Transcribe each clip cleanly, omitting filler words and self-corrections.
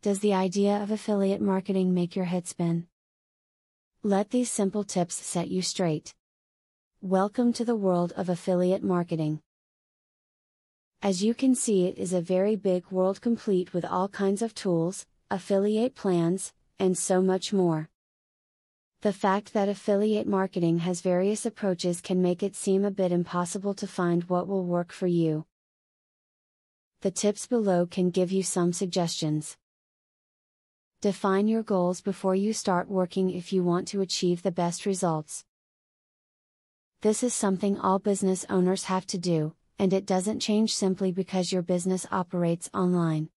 Does the idea of affiliate marketing make your head spin? Let these simple tips set you straight. Welcome to the world of affiliate marketing. As you can see, it is a very big world, complete with all kinds of tools, affiliate plans, and so much more. The fact that affiliate marketing has various approaches can make it seem a bit impossible to find what will work for you. The tips below can give you some suggestions. Define your goals before you start working if you want to achieve the best results. This is something all business owners have to do, and it doesn't change simply because your business operates online.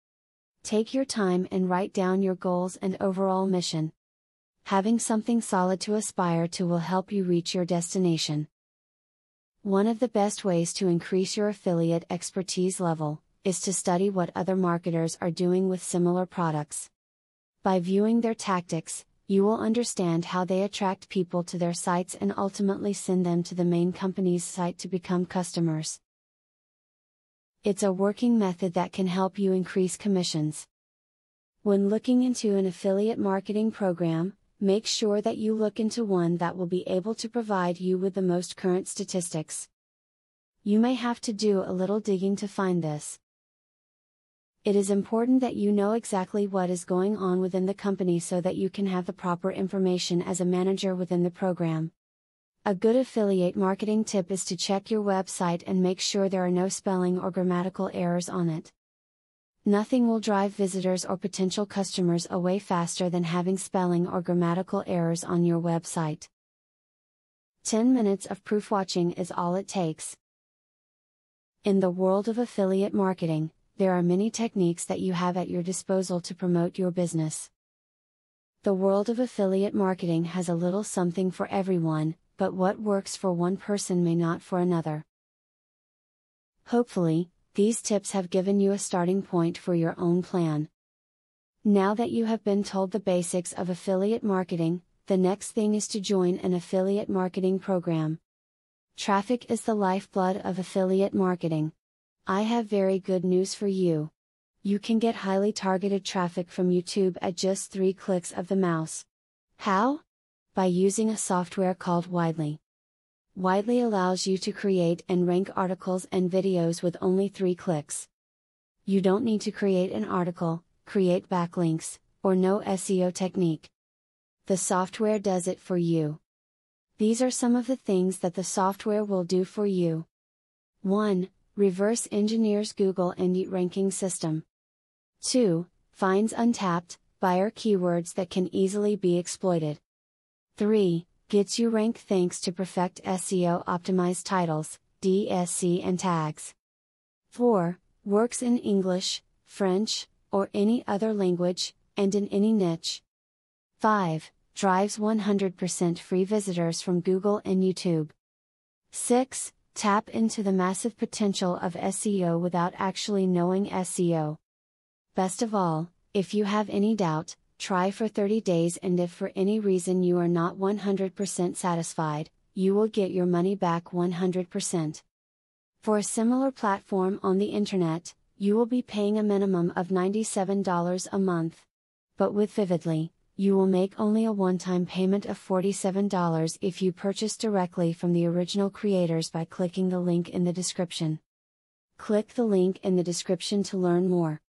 Take your time and write down your goals and overall mission. Having something solid to aspire to will help you reach your destination. One of the best ways to increase your affiliate expertise level is to study what other marketers are doing with similar products. By viewing their tactics, you will understand how they attract people to their sites and ultimately send them to the main company's site to become customers. It's a working method that can help you increase commissions. When looking into an affiliate marketing program, make sure that you look into one that will be able to provide you with the most current statistics. You may have to do a little digging to find this. It is important that you know exactly what is going on within the company so that you can have the proper information as a manager within the program. A good affiliate marketing tip is to check your website and make sure there are no spelling or grammatical errors on it. Nothing will drive visitors or potential customers away faster than having spelling or grammatical errors on your website. 10 minutes of proof watching is all it takes. In the world of affiliate marketing, there are many techniques that you have at your disposal to promote your business. The world of affiliate marketing has a little something for everyone, but what works for one person may not for another. Hopefully, these tips have given you a starting point for your own plan. Now that you have been told the basics of affiliate marketing, the next thing is to join an affiliate marketing program. Traffic is the lifeblood of affiliate marketing. I have very good news for you. You can get highly targeted traffic from YouTube at just 3 clicks of the mouse. How? By using a software called Widely. Widely allows you to create and rank articles and videos with only 3 clicks. You don't need to create an article, create backlinks, or know SEO technique. The software does it for you. These are some of the things that the software will do for you. 1. Reverse engineers Google and Yelp ranking system. 2. Finds untapped buyer keywords that can easily be exploited. 3. Gets you ranked thanks to perfect SEO optimized titles, DSC and tags. 4. Works in English, French, or any other language, and in any niche. 5. Drives 100% free visitors from Google and YouTube. 6. Tap into the massive potential of SEO without actually knowing SEO. Best of all, if you have any doubt, try for 30 days, and if for any reason you are not 100% satisfied, you will get your money back 100%. For a similar platform on the internet, you will be paying a minimum of $97 a month. But with Vividly, you will make only a one-time payment of $47 if you purchase directly from the original creators by clicking the link in the description. Click the link in the description to learn more.